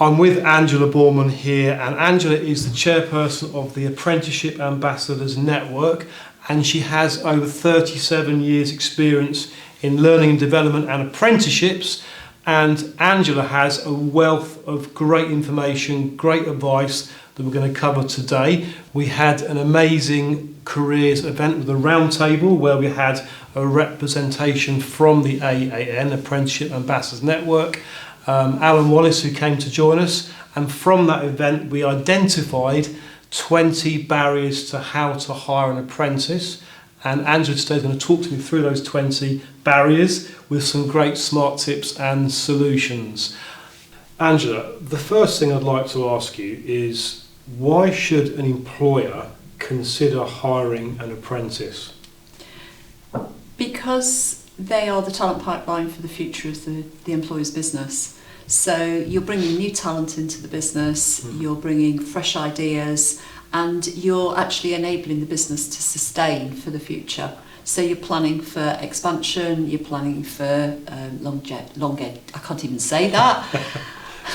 I'm with Angela Borman here, and Angela is the chairperson of the Apprenticeship Ambassadors Network, and she has over 37 years experience in learning and development and apprenticeships. And Angela has a wealth of great information, great advice that we're going to cover today. We had an amazing careers event with a round table where we had a representation from the AAN, Apprenticeship Ambassadors Network, Alan Wallace, who came to join us, and from that event we identified 20 barriers to how to hire an apprentice. And Angela today is going to talk to me through those 20 barriers with some great smart tips and solutions. Angela, the first thing I'd like to ask you is, why should an employer consider hiring an apprentice? Because they are the talent pipeline for the future of the employer's business. So you're bringing new talent into the business, you're bringing fresh ideas, and you're actually enabling the business to sustain for the future. So you're planning for expansion, you're planning for I can't even say that.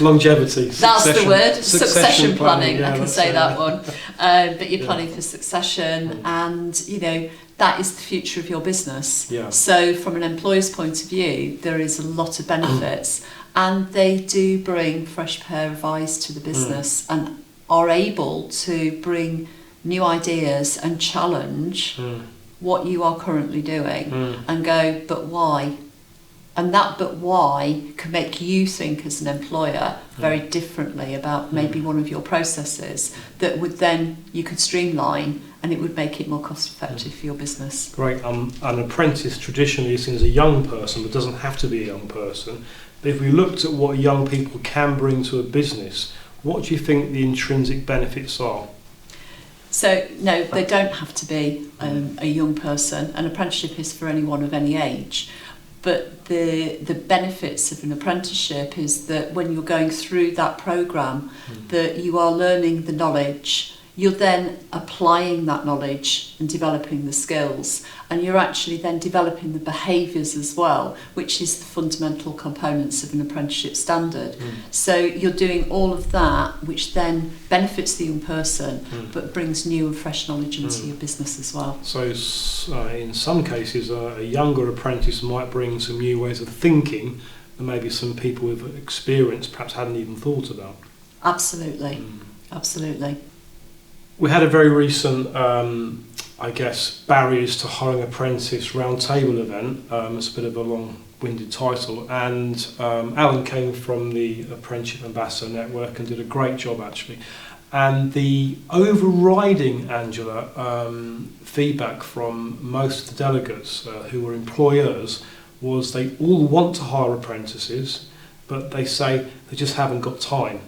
Longevity. That's the word. Succession planning. Yeah, I can say that one. But you're planning for succession, and you know that is the future of your business. Yeah. So from an employer's point of view, there is a lot of benefits, and they do bring fresh pair of eyes to the business and are able to bring new ideas and challenge what you are currently doing and go, but why? And that but why can make you think as an employer very differently about maybe one of your processes that would then you could streamline, and it would make it more cost effective for your business. Great. An apprentice traditionally is seen as a young person, but doesn't have to be a young person. But if we looked at what young people can bring to a business, what do you think the intrinsic benefits are? So, no, they don't have to be a young person. An apprenticeship is for anyone of any age. But the benefits of an apprenticeship is that when you're going through that programme, that you are learning the knowledge, you're then applying that knowledge and developing the skills, and you're actually then developing the behaviours as well, which is the fundamental components of an apprenticeship standard. So you're doing all of that, which then benefits the young person, but brings new and fresh knowledge into your business as well. So in some cases, a younger apprentice might bring some new ways of thinking that maybe some people with experience perhaps hadn't even thought about. Absolutely, absolutely. We had a very recent, barriers to hiring apprentice roundtable event. It's a bit of a long-winded title, and Alan came from the Apprenticeship Ambassador Network and did a great job actually. And the overriding, Angela, feedback from most of the delegates who were employers was they all want to hire apprentices, but they say they just haven't got time.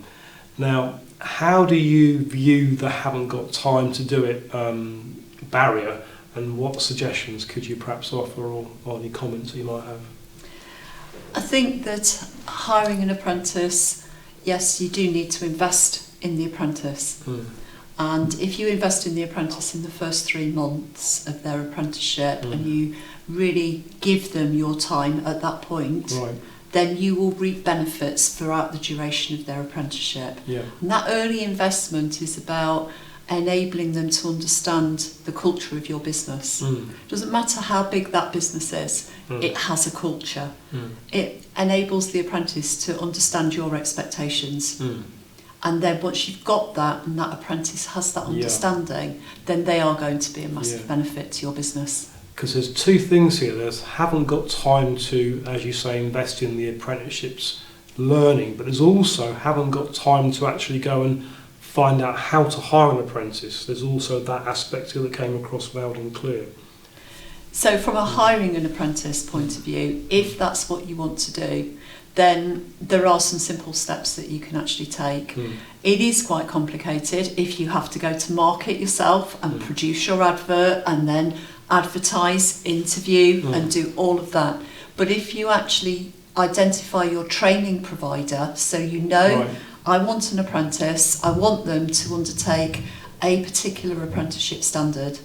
Now, how do you view the haven't got time to do it barrier, and what suggestions could you perhaps offer, or any comments you might have? I think that hiring an apprentice, yes, you do need to invest in the apprentice. And if you invest in the apprentice in the first 3 months of their apprenticeship and you really give them your time at that point, then you will reap benefits throughout the duration of their apprenticeship. Yeah. And that early investment is about enabling them to understand the culture of your business. It doesn't matter how big that business is, it has a culture. It enables the apprentice to understand your expectations. And then once you've got that and that apprentice has that understanding, then they are going to be a massive benefit to your business. Because there's two things here. There's haven't got time to, as you say, invest in the apprenticeships learning, but there's also haven't got time to actually go and find out how to hire an apprentice. There's also that aspect here that came across loud and clear. So from a hiring an apprentice point of view, if that's what you want to do, then there are some simple steps that you can actually take. It is quite complicated if you have to go to market yourself and produce your advert and then advertise, interview and do all of that. But if you actually identify your training provider, so you know, I want an apprentice, I want them to undertake a particular apprenticeship standard.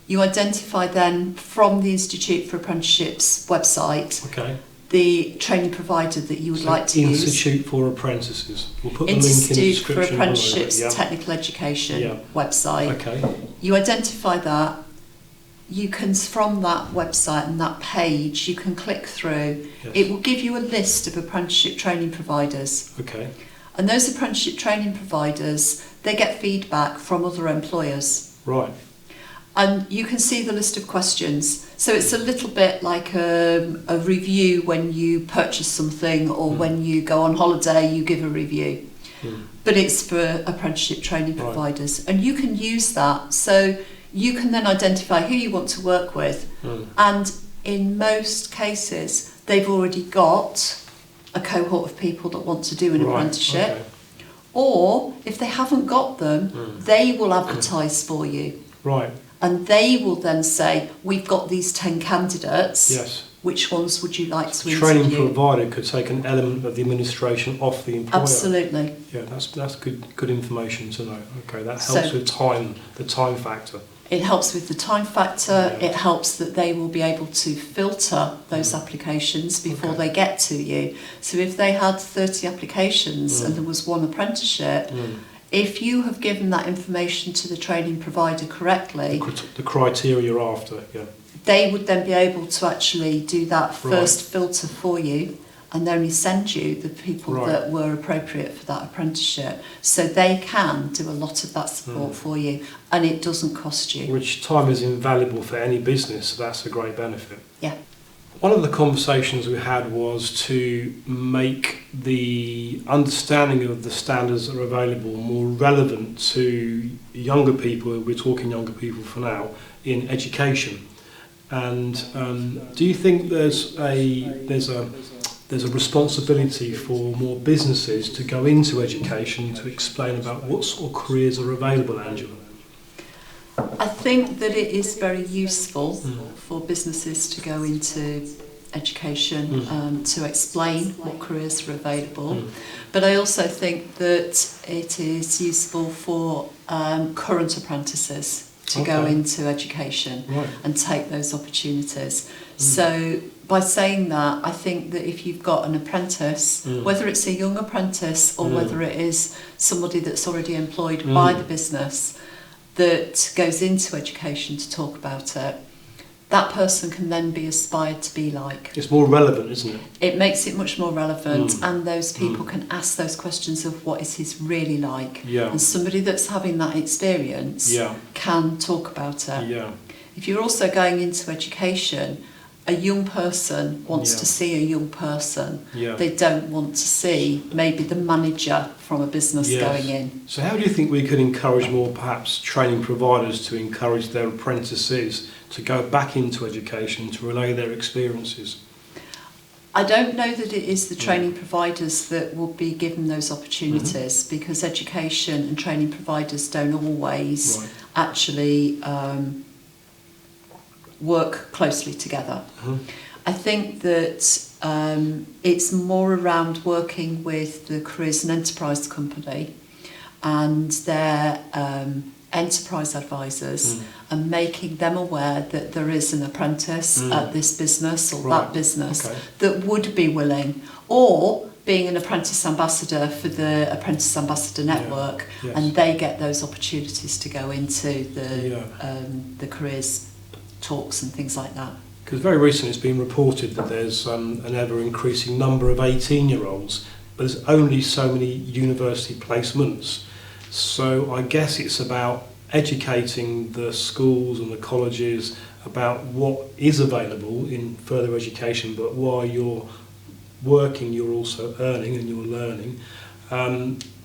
You identify then from the Institute for Apprenticeships website the training provider that you would like to use. Institute for Apprentices. We'll put the link in the Institute for description Apprenticeships below. Yeah. Technical Education Yeah. website. Okay. You identify that. You can, from that website and that page, you can click through. Yes. It will give you a list of apprenticeship training providers. Okay. And those apprenticeship training providers, they get feedback from other employers. Right. And you can see the list of questions. So it's a little bit like a review when you purchase something, or when you go on holiday, you give a review. But it's for apprenticeship training providers. And you can use that. So you can then identify who you want to work with. And in most cases, they've already got a cohort of people that want to do an apprenticeship. Okay. Or if they haven't got them, they will advertise for you. Right. And they will then say, we've got these 10 candidates. Yes. Which ones would you like to Training interview? provider could take an element of the administration off the employer. Absolutely. Yeah, that's good information to know. Okay, that helps So- with time, the time factor. It helps with the time factor. Yeah. It helps that they will be able to filter those applications before Okay. they get to you. So if they had 30 applications and there was one apprenticeship, if you have given that information to the training provider correctly, The criteria you're after, yeah. they would then be able to actually do that first filter for you and only send you the people that were appropriate for that apprenticeship. So they can do a lot of that support for you, and it doesn't cost you. Which time is invaluable for any business, so that's a great benefit. Yeah. One of the conversations we had was to make the understanding of the standards that are available more relevant to younger people. We're talking younger people for now in education. And do you think there's a responsibility for more businesses to go into education to explain about what sort of careers are available, Angela? I think that it is very useful for businesses to go into education to explain what careers are available. But I also think that it is useful for current apprentices to go into education and take those opportunities. So by saying that, I think that if you've got an apprentice, whether it's a young apprentice or whether it is somebody that's already employed by the business that goes into education to talk about it, that person can then be aspired to be like. It's more relevant, isn't it? It makes it much more relevant, and those people can ask those questions of what is his really like. Yeah. And somebody that's having that experience can talk about it. Yeah. If you're also going into education, a young person wants to see a young person. Yeah. They don't want to see maybe the manager from a business going in. So how do you think we could encourage more, perhaps, training providers to encourage their apprentices to go back into education to relay their experiences? I don't know that it is the training providers that will be given those opportunities, because education and training providers don't always actually work closely together. I think that it's more around working with the Careers and Enterprise Company and their enterprise advisors and making them aware that there is an apprentice at this business or that business that would be willing, or being an apprentice ambassador for the Apprentice Ambassador Network, and they get those opportunities to go into the careers talks and things like that. Because very recently it's been reported that there's an ever-increasing number of 18-year-olds, but there's only so many university placements. So I guess it's about educating the schools and the colleges about what is available in further education, but while you're working you're also earning and you're learning.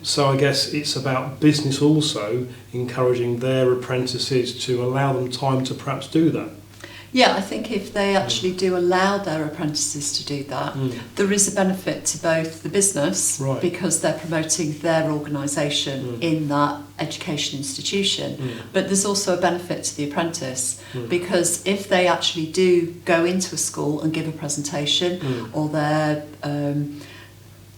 So I guess it's about business also encouraging their apprentices to allow them time to perhaps do that. Yeah, I think if they actually do allow their apprentices to do that, there is a benefit to both the business, because they're promoting their organisation in that education institution, but there's also a benefit to the apprentice, because if they actually do go into a school and give a presentation, or they're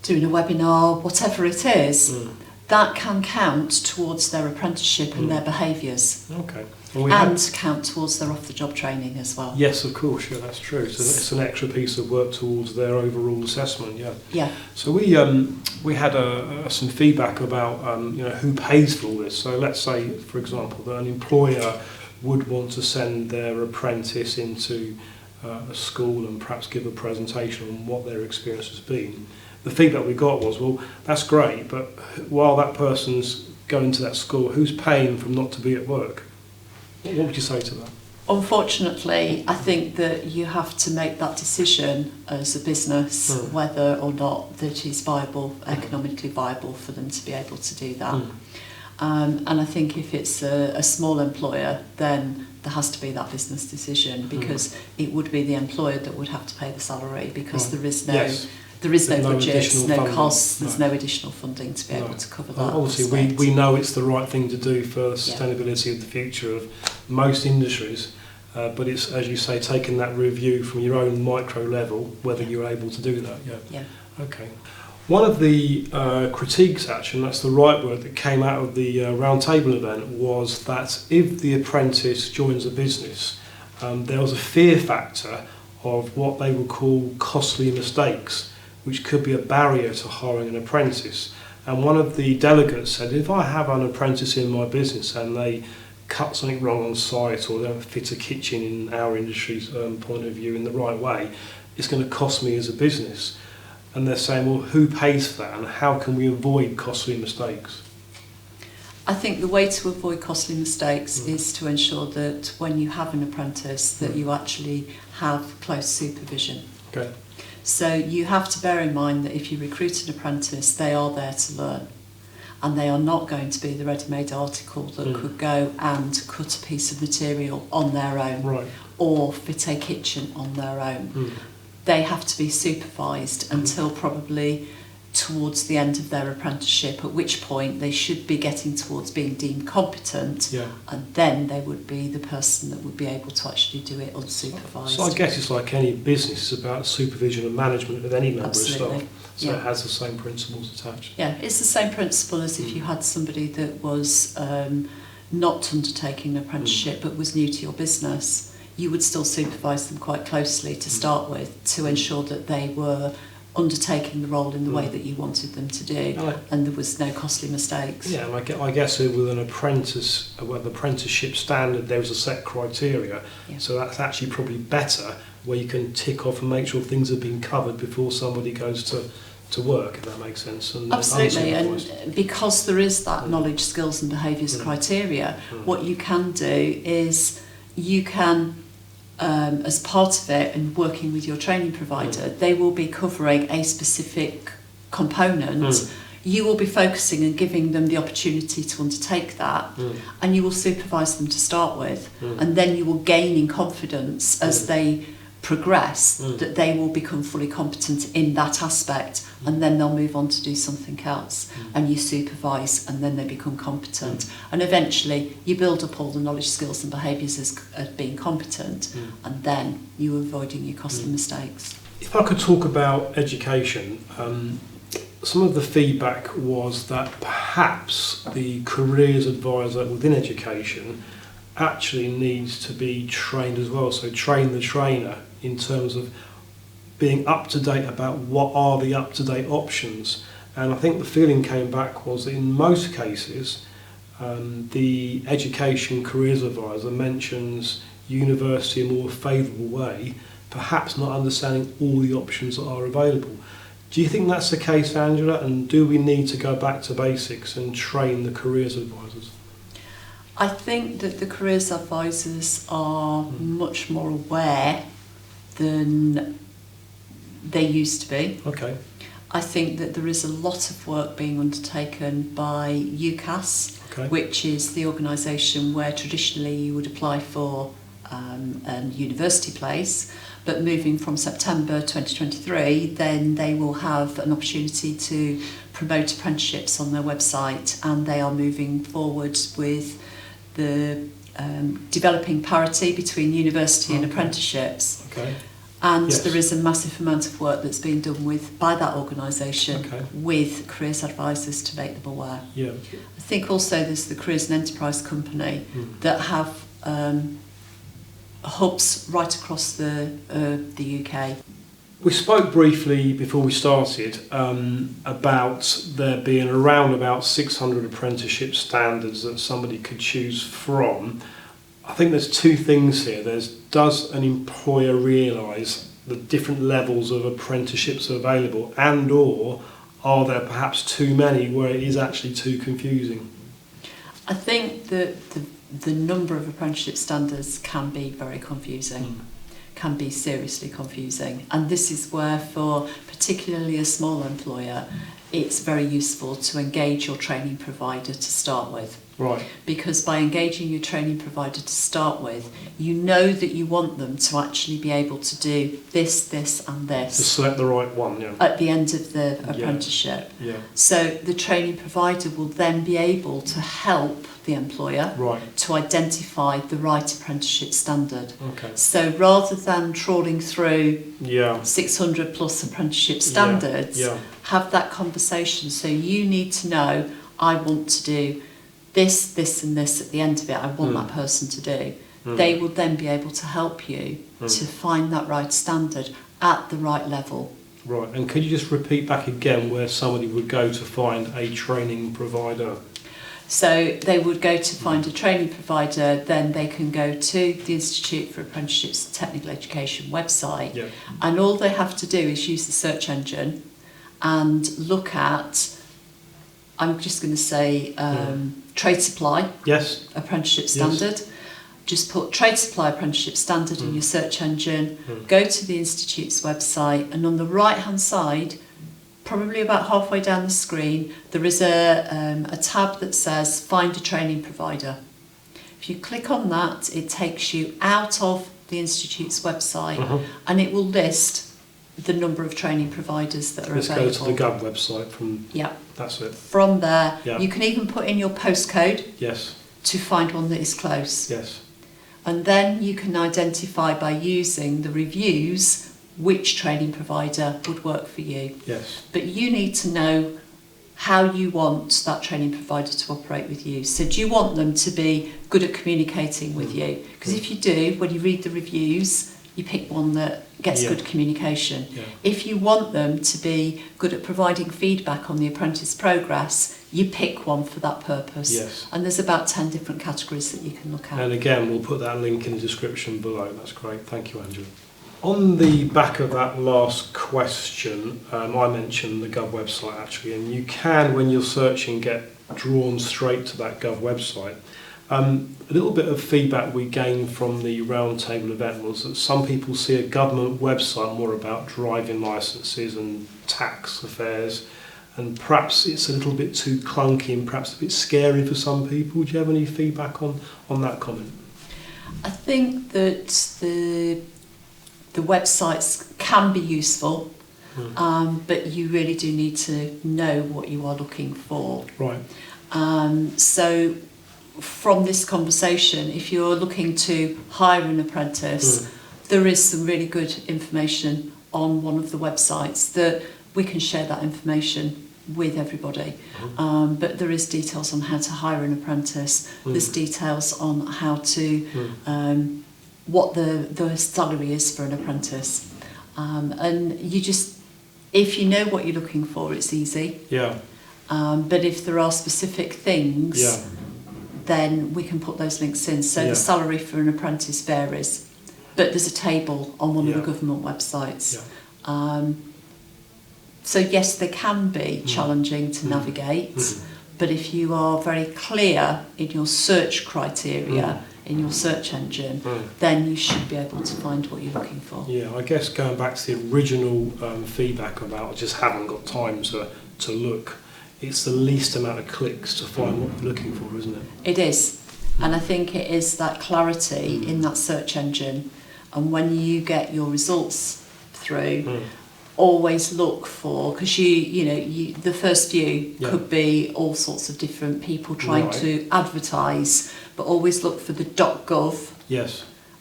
doing a webinar, whatever it is, that can count towards their apprenticeship and their behaviours. Okay. And count towards their off-the-job training as well. Yes, of course, yeah, that's true. So it's an extra piece of work towards their overall assessment, yeah. Yeah. So we had some feedback about who pays for all this. So let's say, for example, that an employer would want to send their apprentice into a school and perhaps give a presentation on what their experience has been. The feedback we got was, well, that's great, but while that person's going to that school, who's paying for them not to be at work? What would you say to that? Unfortunately, I think that you have to make that decision as a business whether or not that is viable, economically viable for them to be able to do that. And I think if it's a small employer, then there has to be that business decision, because it would be the employer that would have to pay the salary, because there is no... Yes. There is no budget, no funding. Costs, there's no additional funding to be able to cover that. Obviously, we know it's the right thing to do for the sustainability of the future of most industries, but it's, as you say, taking that review from your own micro level, whether you're able to do that. Yeah. Okay. One of the critiques, actually, and that's the right word, that came out of the roundtable event was that if the apprentice joins a business, there was a fear factor of what they would call costly mistakes, which could be a barrier to hiring an apprentice. And one of the delegates said, if I have an apprentice in my business and they cut something wrong on site, or they don't fit a kitchen in our industry's point of view in the right way, it's going to cost me as a business. And they're saying, well, who pays for that, and how can we avoid costly mistakes? I think the way to avoid costly mistakes is to ensure that when you have an apprentice, that you actually have close supervision. Okay. So you have to bear in mind that if you recruit an apprentice, they are there to learn, and they are not going to be the ready-made article that could go and cut a piece of material on their own, or fit a kitchen on their own. They have to be supervised until probably towards the end of their apprenticeship, at which point they should be getting towards being deemed competent, and then they would be the person that would be able to actually do it unsupervised. So I guess it's like any business, it's about supervision and management of any member of staff. So it has the same principles attached. Yeah, it's the same principle as if you had somebody that was not undertaking an apprenticeship but was new to your business. You would still supervise them quite closely to start with, to ensure that they were undertaking the role in the way that you wanted them to do, and there was no costly mistakes. Yeah, and I guess with an apprentice, with an apprenticeship standard, there was a set criteria, so that's actually probably better, where you can tick off and make sure things have been covered before somebody goes to work, if that makes sense. And absolutely, and because there is that knowledge, skills and behaviours criteria, what you can do is you can as part of it, and working with your training provider, they will be covering a specific component. You will be focusing and giving them the opportunity to undertake that, and you will supervise them to start with, and then you will gain in confidence as they progress that they will become fully competent in that aspect, and then they'll move on to do something else, and you supervise, and then they become competent, and eventually you build up all the knowledge, skills and behaviours as being competent, and then you're avoiding your costly mistakes. If I could talk about education, some of the feedback was that perhaps the careers advisor within education actually needs to be trained as well, so train the trainer in terms of being up to date about what are the up to date options. And I think the feeling came back was that in most cases the education careers advisor mentions university in a more favourable way, perhaps not understanding all the options that are available. Do you think that's the case, Angela, and do we need to go back to basics and train the careers advisors? I think that the careers advisors are much more aware than they used to be. Okay. I think that there is a lot of work being undertaken by UCAS, which is the organisation where traditionally you would apply for a university place, but moving from September 2023, then they will have an opportunity to promote apprenticeships on their website, and they are moving forward with the developing parity between university and apprenticeships. And there is a massive amount of work that's being done by that organisation with careers advisors to make them aware. I think also there's the Careers and Enterprise Company that have hubs right across the UK. We spoke briefly before we started about there being around about 600 apprenticeship standards that somebody could choose from. I think there's two things here. Does an employer realise the different levels of apprenticeships are available, and or are there perhaps too many where it is actually too confusing? I think that the number of apprenticeship standards can be very confusing. Can be seriously confusing, and this is where, for particularly a small employer, it's very useful to engage your training provider to start with. Right. Because by engaging your training provider to start with, you know that you want them to actually be able to do this, this and this. To select the right one, yeah. At the end of the apprenticeship. Yeah. So the training provider will then be able to help the employer to identify the right apprenticeship standard. Okay. So rather than trawling through 600 plus apprenticeship standards, have that conversation. So you need to know, I want to do this, this and this at the end of it, I want that person to do. They will then be able to help you to find that right standard at the right level. Right, and could you just repeat back again where somebody would go to find a training provider? So they would go to find a training provider, then they can go to the Institute for Apprenticeships and Technical Education website, and all they have to do is use the search engine and look at, I'm just going to say, trade supply apprenticeship standard. Just put trade supply apprenticeship standard in your search engine, go to the Institute's website, and on the right hand side, probably about halfway down the screen, there is a tab that says find a training provider. If you click on that, it takes you out of the Institute's website and it will list the number of training providers that are available. Let's go to the Gov website from. That's it. From there, you can even put in your postcode. To find one that is close. And then you can identify by using the reviews which training provider would work for you. But you need to know how you want that training provider to operate with you. So do you want them to be good at communicating with you? Because if you do, when you read the reviews, you pick one that gets good communication. If you want them to be good at providing feedback on the apprentice progress, you pick one for that purpose. And there's about 10 different categories that you can look at. And again, we'll put that link in the description below. That's great. Thank you, Angela. On the back of that last question, I mentioned the Gov website actually, and you can, when you're searching, get drawn straight to that Gov website. A little bit of feedback we gained from the roundtable event was that some people see a government website more about driving licences and tax affairs, and perhaps it's a little bit too clunky and perhaps a bit scary for some people. Do you have any feedback on that comment? I think that the websites can be useful, but you really do need to know what you are looking for. So from this conversation, if you're looking to hire an apprentice, there is some really good information on one of the websites that we can share that information with everybody. But there is details on how to hire an apprentice. There's details on how to what the salary is for an apprentice. And you just, if you know what you're looking for, it's easy. But if there are specific things, then we can put those links in. So the salary for an apprentice varies, but there's a table on one of the government websites. So yes, they can be challenging to navigate, but if you are very clear in your search criteria, in your search engine, then you should be able to find what you're looking for. I guess going back to the original feedback about I just haven't got time to look, it's the least amount of clicks to find what you're looking for, isn't it? It is, and I think it is that clarity in that search engine, and when you get your results through, always look for, because you the first few could be all sorts of different people trying to advertise, but always look for the .gov,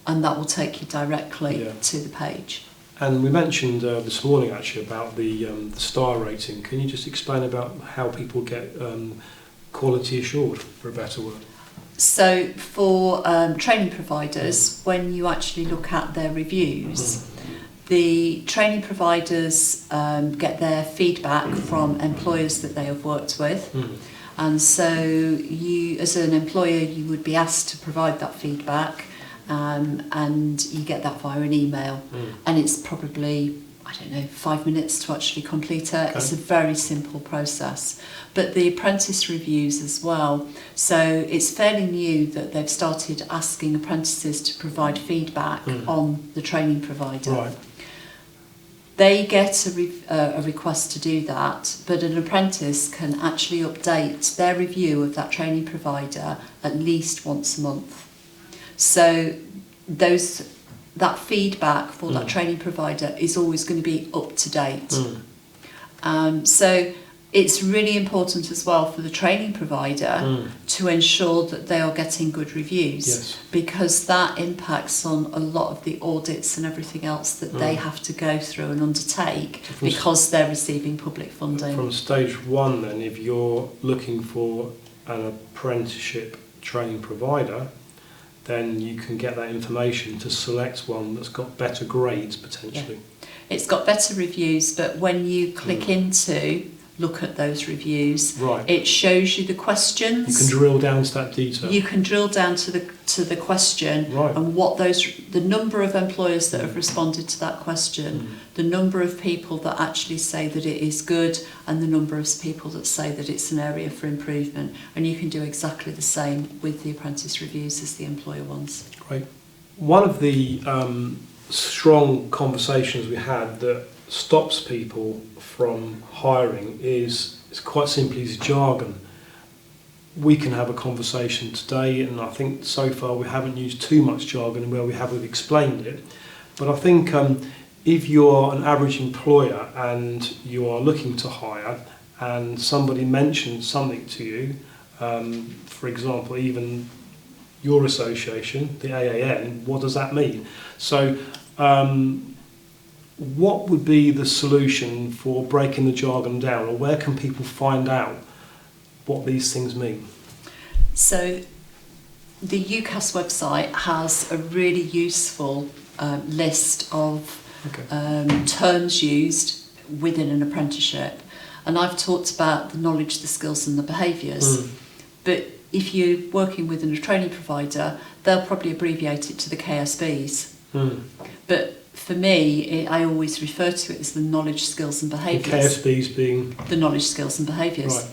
and that will take you directly to the page. And we mentioned this morning actually about the star rating. Can you just explain about how people get quality assured, for a better word? So for training providers, when you actually look at their reviews, the training providers get their feedback from employers that they have worked with. And so you, as an employer, you would be asked to provide that feedback, and you get that via an email. And it's probably, I don't know, 5 minutes to actually complete it. Okay. It's a very simple process. But the apprentice reviews as well, so it's fairly new that they've started asking apprentices to provide feedback on the training provider. Right. They get a request to do that, but an apprentice can actually update their review of that training provider at least once a month. So that feedback for that training provider is always going to be up to date. So it's really important as well for the training provider to ensure that they are getting good reviews, because that impacts on a lot of the audits and everything else that they have to go through and undertake because they're receiving public funding. From stage one then, if you're looking for an apprenticeship training provider, then you can get that information to select one that's got better grades potentially. Yeah. It's got better reviews, but when you click into look at those reviews, it shows you the questions. You can drill down to that detail. You can drill down to the question and what the number of employers that have responded to that question, the number of people that actually say that it is good, and the number of people that say that it's an area for improvement. And you can do exactly the same with the apprentice reviews as the employer ones. Great. One of the strong conversations we had that stops people from hiring is quite simply is jargon. We can have a conversation today, and I think so far we haven't used too much jargon where we've explained it. But I think if you're an average employer and you are looking to hire and somebody mentions something to you, for example, even your association, the AAN, what does that mean? So what would be the solution for breaking the jargon down, or where can people find out what these things mean? So the UCAS website has a really useful list of terms used within an apprenticeship, and I've talked about the knowledge, the skills and the behaviours, but if you're working with a training provider, they'll probably abbreviate it to the KSBs. But for me, I always refer to it as the knowledge, skills and behaviours. The KSBs being? The knowledge, skills and behaviours. Right.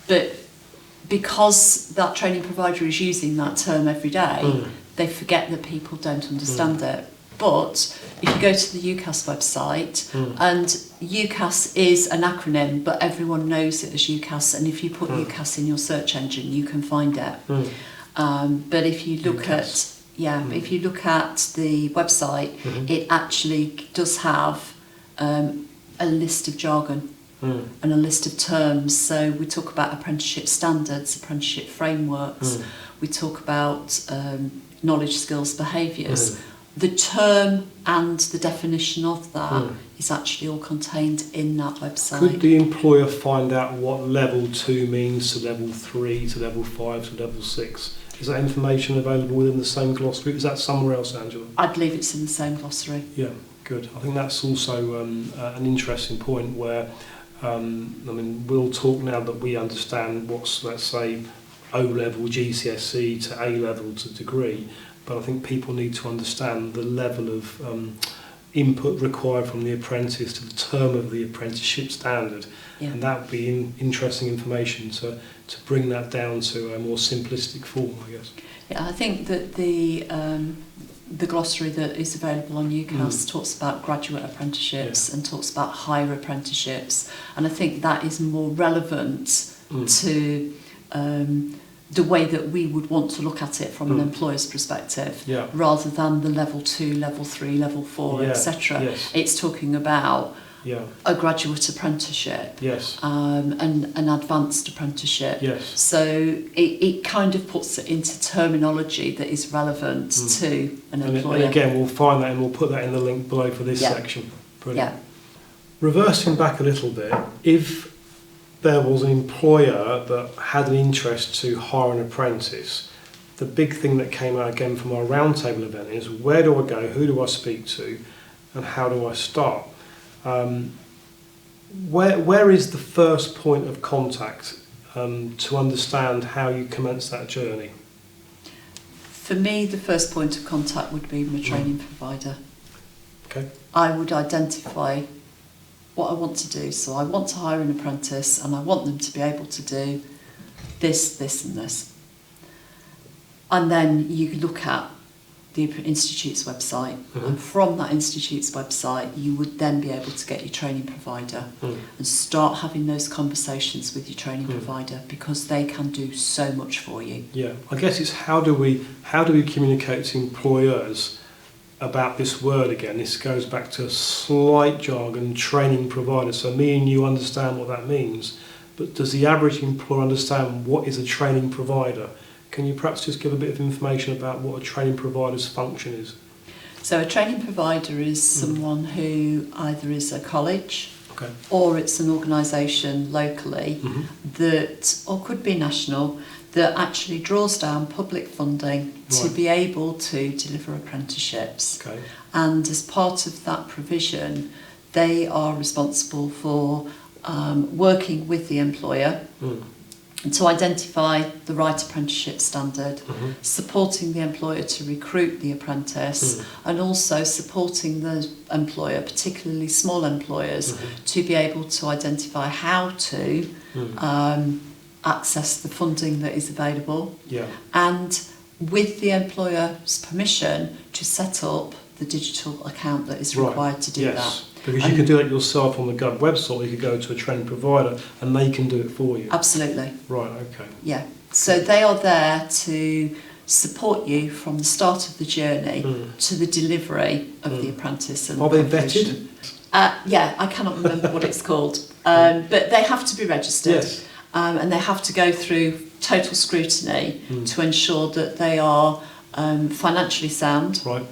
But because that training provider is using that term every day, they forget that people don't understand it. But if you go to the UCAS website, and UCAS is an acronym, but everyone knows it as UCAS, and if you put UCAS in your search engine, you can find it. But if you look UCAS. if you look at the website, it actually does have a list of jargon and a list of terms. So we talk about apprenticeship standards, apprenticeship frameworks, we talk about knowledge, skills, behaviours. The term and the definition of that is actually all contained in that website. Could the employer find out what level 2 means to level 3 to level 5 to level 6? Is that information available within the same glossary? Is that somewhere else, Angela? I believe it's in the same glossary. Yeah, good. I think that's also an interesting point where, we'll talk now that we understand what's, let's say, O-level, GCSE to A-level to degree, but I think people need to understand the level of input required from the apprentice to the term of the apprenticeship standard. And that would be interesting information to bring that down to a more simplistic form, I guess. Yeah, I think that the glossary that is available on UCAS talks about graduate apprenticeships and talks about higher apprenticeships, and I think that is more relevant to the way that we would want to look at it from an employer's perspective, rather than the level 2, level 3, level 4, etc. It's talking about a graduate apprenticeship, an advanced apprenticeship. So it kind of puts it into terminology that is relevant to an employer. And again, we'll find that and we'll put that in the link below for this section. Brilliant. Reversing back a little bit, if there was an employer that had an interest to hire an apprentice, the big thing that came out again from our roundtable event is, where do I go, who do I speak to, and how do I start? Where is the first point of contact to understand how you commence that journey? For me, the first point of contact would be my training provider. Okay. I would identify what I want to do. So I want to hire an apprentice and I want them to be able to do this, this and this. And then you look at the Institute's website, and from that Institute's website you would then be able to get your training provider and start having those conversations with your training provider, because they can do so much for you. Yeah, I guess it's how do we communicate to employers about this word again? This goes back to a slight jargon, training provider. So me and you understand what that means, but does the average employer understand what is a training provider? Can you perhaps just give a bit of information about what a training provider's function is? So a training provider is someone who either is a college or it's an organisation locally that, or could be national, that actually draws down public funding to be able to deliver apprenticeships. Okay. And as part of that provision, they are responsible for working with the employer to identify the right apprenticeship standard, supporting the employer to recruit the apprentice, and also supporting the employer, particularly small employers, to be able to identify how to access the funding that is available, and with the employer's permission to set up the digital account that is required to do that. Because you can do it yourself on the Gov website, or you could go to a training provider and they can do it for you. Absolutely. Right, okay. Yeah. So they are there to support you from the start of the journey to the delivery of the apprentice. And are they vetted? Yeah, I cannot remember what it's called. But they have to be registered. Yes. And they have to go through total scrutiny to ensure that they are financially sound. Right.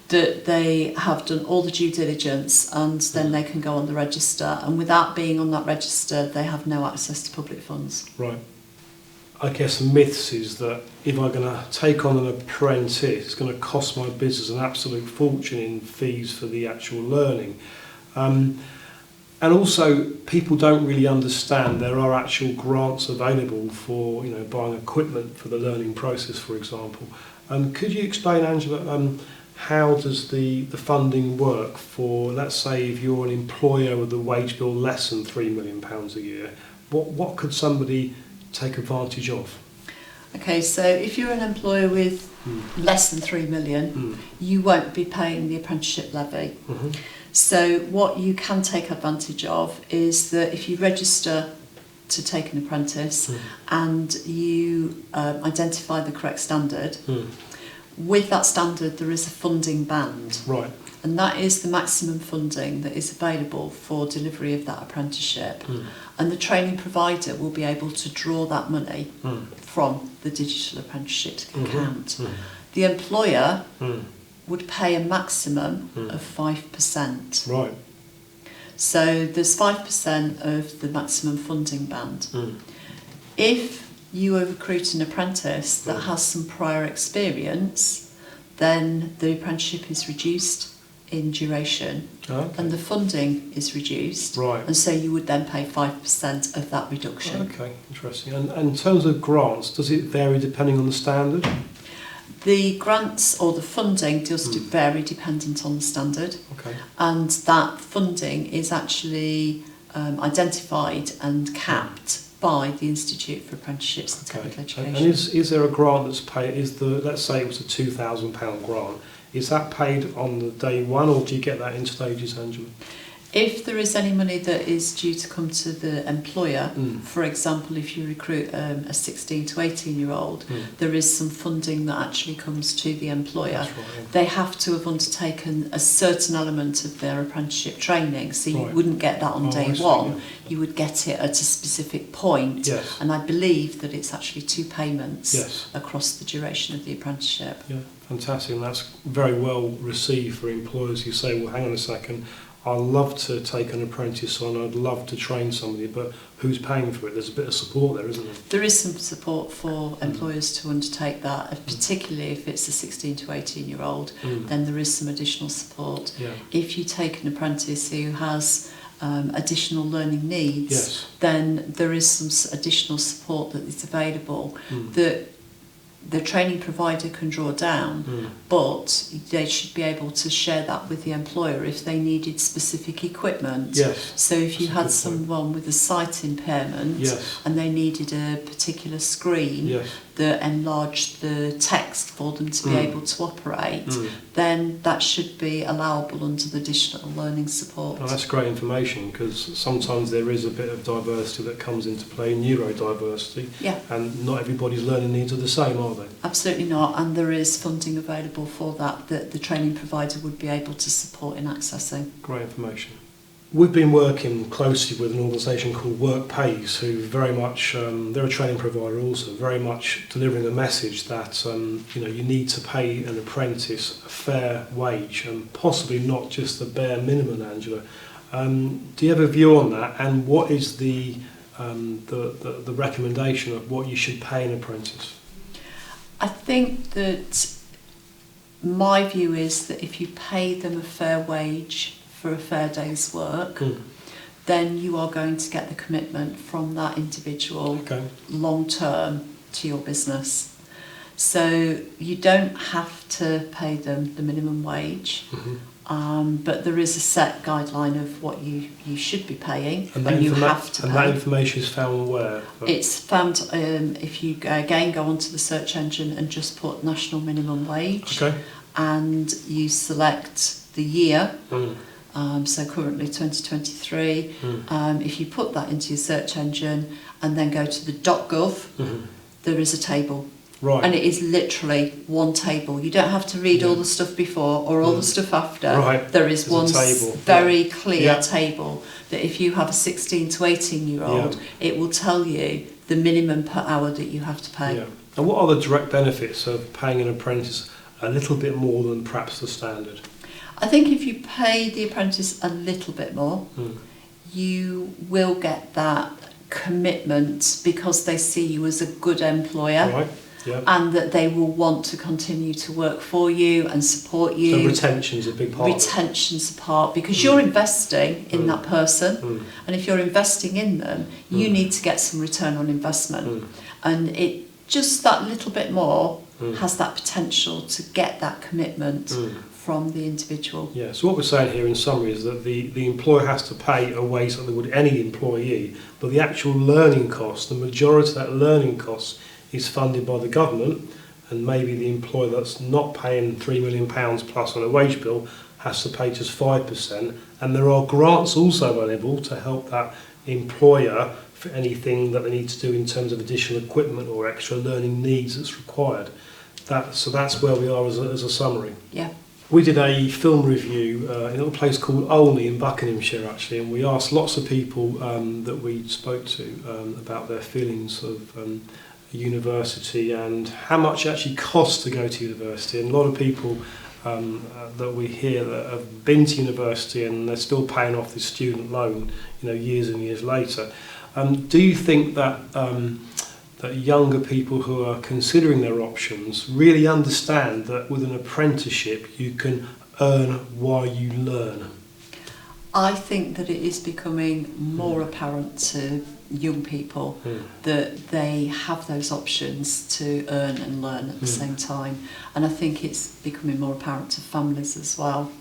That they have done all the due diligence, and then they can go on the register, and without being on that register they have no access to public funds. Right. I guess myths is that if I'm going to take on an apprentice, it's going to cost my business an absolute fortune in fees for the actual learning. And also, people don't really understand there are actual grants available for, buying equipment for the learning process, for example. Could you explain, Angela, how does the funding work for, let's say, if you're an employer with a wage bill less than £3 million a year, what could somebody take advantage of? Okay, so if you're an employer with less than 3 million, you won't be paying the apprenticeship levy. So what you can take advantage of is that if you register to take an apprentice and you identify the correct standard, with that standard there is a funding band. Right. And that is the maximum funding that is available for delivery of that apprenticeship. And the training provider will be able to draw that money from the digital apprenticeship account. The employer would pay a maximum of 5%. Right. So there's 5% of the maximum funding band. If you recruit an apprentice that has some prior experience, then the apprenticeship is reduced in duration and the funding is reduced, and so you would then pay 5% of that reduction. Okay, interesting. And in terms of grants, does it vary depending on the standard? The grants or the funding does vary dependent on the standard, and that funding is actually identified and capped by the Institute for Apprenticeships and Technical Education. And is there a grant that's paid? Let's say it was a £2,000 grant. Is that paid on the day one, or do you get that in stages, Angela? If there is any money that is due to come to the employer, for example, if you recruit a 16 to 18-year-old, there is some funding that actually comes to the employer. That's right, yeah. They have to have undertaken a certain element of their apprenticeship training, so you wouldn't get that on day one. You would get it at a specific point, and I believe that it's actually 2 payments across the duration of the apprenticeship. Yeah, fantastic, and that's very well received for employers who say, well, hang on a second, I'd love to take an apprentice on, I'd love to train somebody, but who's paying for it? There's a bit of support there, isn't there? There is some support for employers to undertake that, particularly if it's a 16 to 18-year-old, then there is some additional support. Yeah. If you take an apprentice who has additional learning needs, Yes. then there is some additional support that is available that the training provider can draw down, but they should be able to share that with the employer if they needed specific equipment. Yes. So if you That's a had good point. someone with a sight impairment Yes. and they needed a particular screen Yes. that enlarged the text for them to be able to operate, then that should be allowable under the additional learning support. Oh, that's great information, because sometimes there is a bit of diversity that comes into play, neurodiversity, Yeah. and not everybody's learning needs are the same, are they? Absolutely not, and there is funding available for that the training provider would be able to support in accessing. Great information. We've been working closely with an organisation called Work Pays, who very much, they're a training provider also, very much delivering a message that you need to pay an apprentice a fair wage, and possibly not just the bare minimum, Angela. Do you have a view on that, and what is the recommendation of what you should pay an apprentice? I think that my view is that if you pay them a fair wage for a fair day's work, then you are going to get the commitment from that individual long term to your business. So you don't have to pay them the minimum wage, but there is a set guideline of what you should be paying, and you have to pay. And that information is found where? It's found if you again go onto the search engine and just put national minimum wage, and you select the year. So currently 2023, if you put that into your search engine and then go to the .gov, there is a table. Right. And it is literally one table. You don't have to read all the stuff before or all the stuff after. Right. There is There's one a table. very clear table that if you have a 16 to 18-year-old, it will tell you the minimum per hour that you have to pay. Yeah. And what are the direct benefits of paying an apprentice a little bit more than perhaps the standard? I think if you pay the apprentice a little bit more, you will get that commitment because they see you as a good employer. Right. Yeah. And that they will want to continue to work for you and support you. So retention's a big part. Retention's a part because you're investing in that person, and if you're investing in them, you need to get some return on investment. And it just that little bit more has that potential to get that commitment from the individual. Yeah. So what we're saying here in summary is that the employer has to pay a wage that they would any employee, but the actual learning cost, the majority of that learning cost, is funded by the government, and maybe the employer that's not paying £3 million plus on a wage bill has to pay just 5%, and there are grants also available to help that employer for anything that they need to do in terms of additional equipment or extra learning needs that's required. So that's where we are as a summary. Yeah. We did a film review in a little place called Olney in Buckinghamshire actually, and we asked lots of people that we spoke to about their feelings of university and how much it actually costs to go to university. And a lot of people that we hear that have been to university and they're still paying off this student loan, years and years later. Do you think that that younger people who are considering their options really understand that with an apprenticeship you can earn while you learn? I think that it is becoming more apparent to young people that they have those options to earn and learn at the same time, and I think it's becoming more apparent to families as well.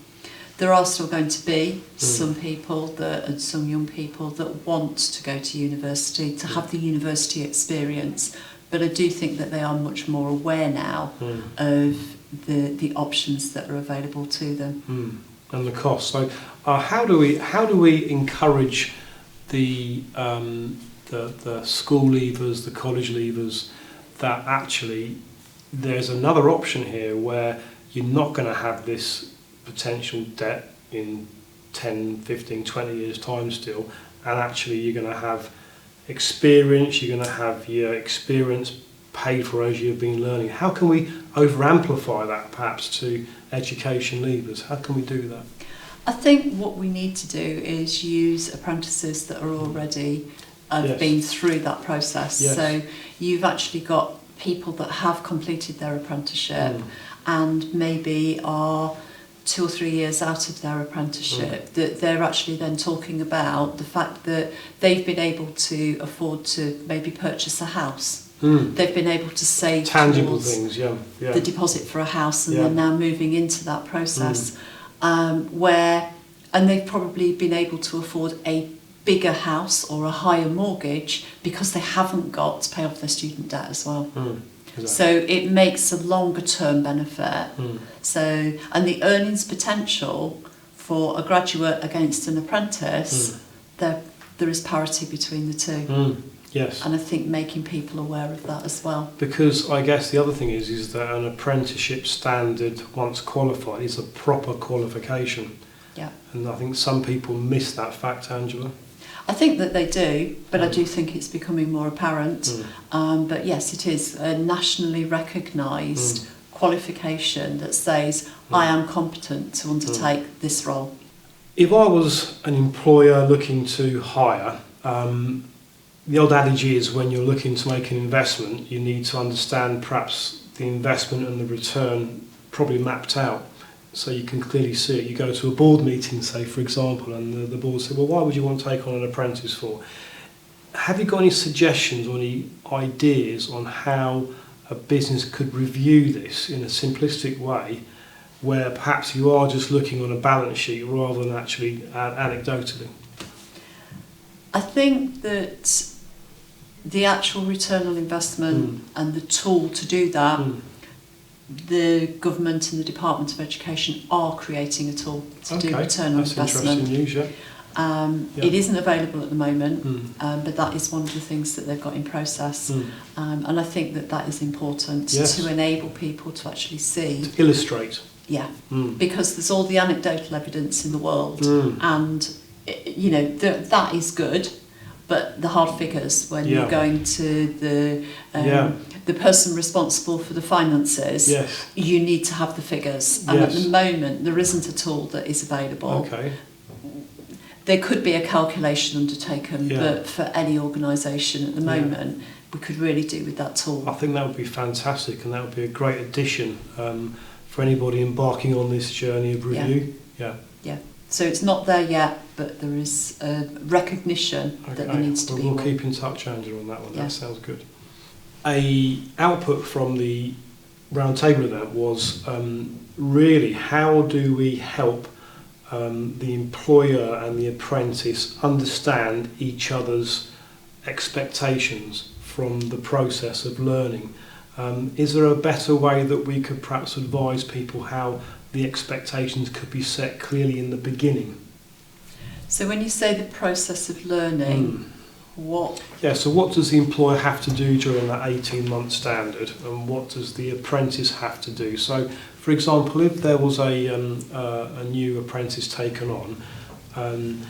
There are still going to be some people and some young people that want to go to university to have the university experience, but I do think that they are much more aware now of the options that are available to them. And the cost. So how do we encourage the school leavers, the college leavers, that actually there's another option here where you're not going to have this potential debt in 10, 15, 20 years time still, and actually you're going to have experience, you're going to have your experience paid for as you've been learning. How can we over amplify that perhaps to education leavers? How can we do that? I think what we need to do is use apprentices that are already have been through that process. Yes. So you've actually got people that have completed their apprenticeship and maybe are 2 or 3 years out of their apprenticeship, that they're actually then talking about the fact that they've been able to afford to maybe purchase a house. They've been able to save tangible things, the deposit for a house, and Yeah. they're now moving into that process and they've probably been able to afford a bigger house or a higher mortgage because they haven't got to pay off their student debt as well. Exactly. So it makes a longer term benefit. So, and the earnings potential for a graduate against an apprentice, there is parity between the two. Yes. And I think making people aware of that as well. Because I guess the other thing is that an apprenticeship standard, once qualified, is a proper qualification. Yeah. And I think some people miss that fact, Angela. I think that they do, but I do think it's becoming more apparent. But yes, it is a nationally recognised qualification that says, I am competent to undertake this role. If I was an employer looking to hire, the old adage is when you're looking to make an investment, you need to understand perhaps the investment and the return probably mapped out, so you can clearly see it. You go to a board meeting, say, for example, and the board say, well, why would you want to take on an apprentice for? Have you got any suggestions or any ideas on how a business could review this in a simplistic way, where perhaps you are just looking on a balance sheet rather than actually anecdotally? I think that the actual return on investment and the tool to do that, the government and the Department of Education are creating a tool to do return on investment. That's interesting news, yeah. It isn't available at the moment, but that is one of the things that they've got in process. And I think that that is important to enable people to actually see. To illustrate. Yeah, because there's all the anecdotal evidence in the world, and you know that is good, but the hard figures when you're going to the person responsible for the finances, you need to have the figures, and at the moment there isn't a tool that is available. Okay. There could be a calculation undertaken, but for any organisation at the moment, we could really do with that tool. I think that would be fantastic, and that would be a great addition for anybody embarking on this journey of review. Yeah. So it's not there yet, but there is a recognition that there needs to be We'll one. keep in touch, Angela, on that one. Yeah. That sounds good. A output from the roundtable event was really how do we help the employer and the apprentice understand each other's expectations from the process of learning. Is there a better way that we could perhaps advise people how the expectations could be set clearly in the beginning? So when you say the process of learning, what? Yeah, so what does the employer have to do during that 18-month standard, and what does the apprentice have to do? So, for example, if there was a new apprentice taken on,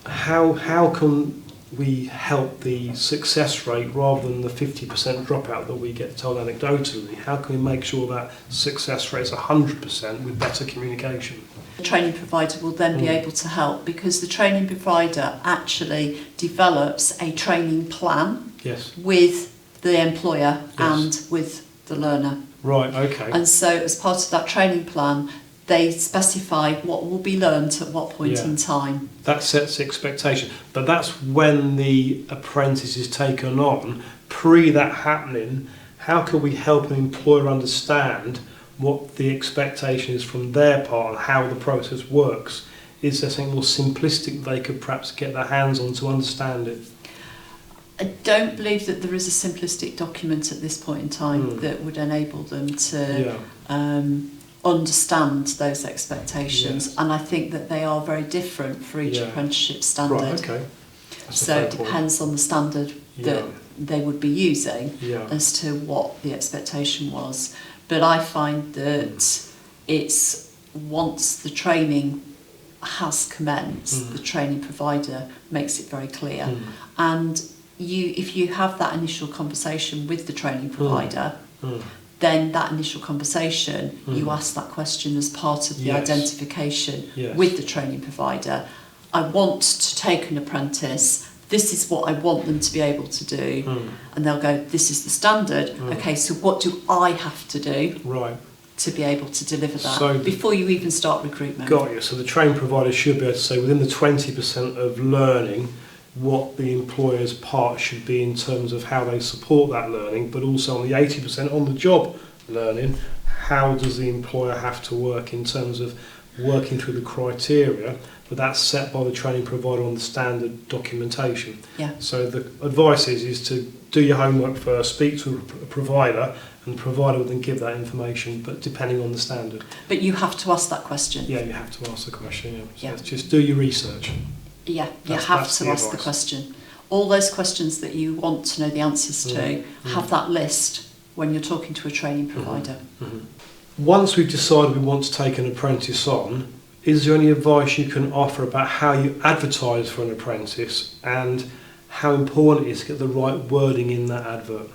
how can we help the success rate rather than the 50% dropout that we get told anecdotally? How can we make sure that success rate is 100% with better communication? The training provider will then be able to help, because the training provider actually develops a training plan with the employer and with the learner. Right, okay. And so as part of that training plan, they specify what will be learnt at what point in time. That sets the expectation. But that's when the apprentice is taken on. Pre that happening, how can we help an employer understand what the expectation is from their part and how the process works? Is there something more simplistic they could perhaps get their hands on to understand it? I don't believe that there is a simplistic document at this point in time that would enable them to understand those expectations, and I think that they are very different for each apprenticeship standard. Right, okay. So it depends on the standard that they would be using as to what the expectation was. But I find that it's once the training has commenced, the training provider makes it very clear. And if you have that initial conversation with the training provider, then that initial conversation, you ask that question as part of the identification with the training provider. I want to take an apprentice. This is what I want them to be able to do. And they'll go, this is the standard. Okay, so what do I have to do to be able to deliver that before you even start recruitment? Got you. So the training provider should be able to say within the 20% of learning what the employer's part should be in terms of how they support that learning, but also on the 80% on the job learning, how does the employer have to work in terms of working through the criteria, but that's set by the training provider on the standard documentation. So the advice is to do your homework first, speak to a provider, and the provider will then give that information, but depending on the standard. But you have to ask that question. Yeah, you have to ask the question. So just do your research. Yeah, you have to ask the question. All those questions that you want to know the answers to, have that list when you're talking to a training provider. Once we've decided we want to take an apprentice on, is there any advice you can offer about how you advertise for an apprentice and how important it is to get the right wording in that advert?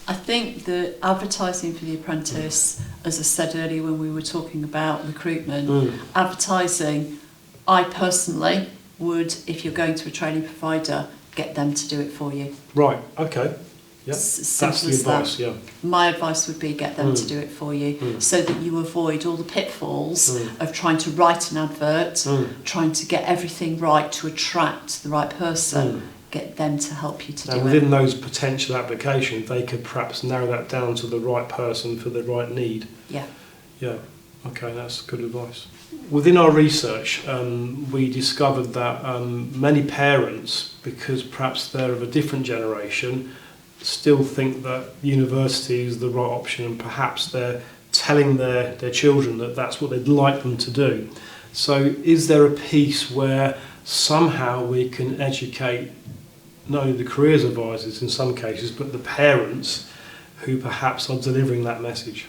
I think that advertising for the apprentice, as I said earlier when we were talking about recruitment, advertising, I personally would, if you're going to a training provider, get them to do it for you. Right, okay. Yeah, that's the advice, My advice would be get them to do it for you so that you avoid all the pitfalls of trying to write an advert, trying to get everything right to attract the right person. Get them to help you to do it. And within those potential applications, they could perhaps narrow that down to the right person for the right need. Yeah, okay, that's good advice. Within our research, we discovered that many parents, because perhaps they're of a different generation, still think that university is the right option, and perhaps they're telling their children that that's what they'd like them to do. So is there a piece where somehow we can educate not only the careers advisors in some cases, but the parents who perhaps are delivering that message?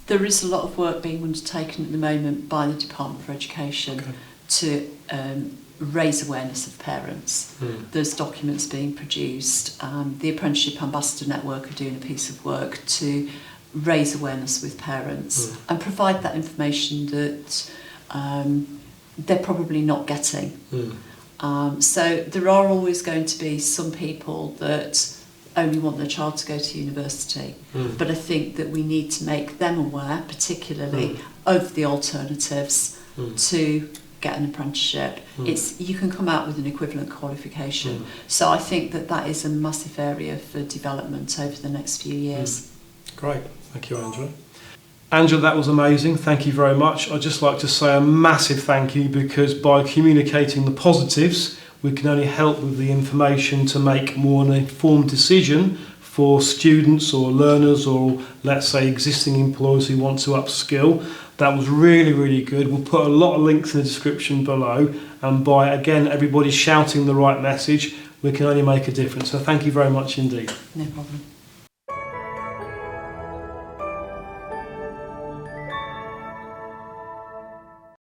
There is a lot of work being undertaken at the moment by the Department for Education to raise awareness of parents. There's documents being produced. The Apprenticeship Ambassador Network are doing a piece of work to raise awareness with parents and provide that information that they're probably not getting. So there are always going to be some people that only want their child to go to university, but I think that we need to make them aware, particularly of the alternatives to get an apprenticeship. You can come out with an equivalent qualification. So I think that is a massive area for development over the next few years. Great, thank you, Angela. Angela, that was amazing. Thank you very much. I'd just like to say a massive thank you, because by communicating the positives, we can only help with the information to make more an informed decision for students or learners, or let's say existing employers who want to upskill. That was really, really good. We'll put a lot of links in the description below, and by, again, everybody shouting the right message, we can only make a difference. So thank you very much indeed. No problem.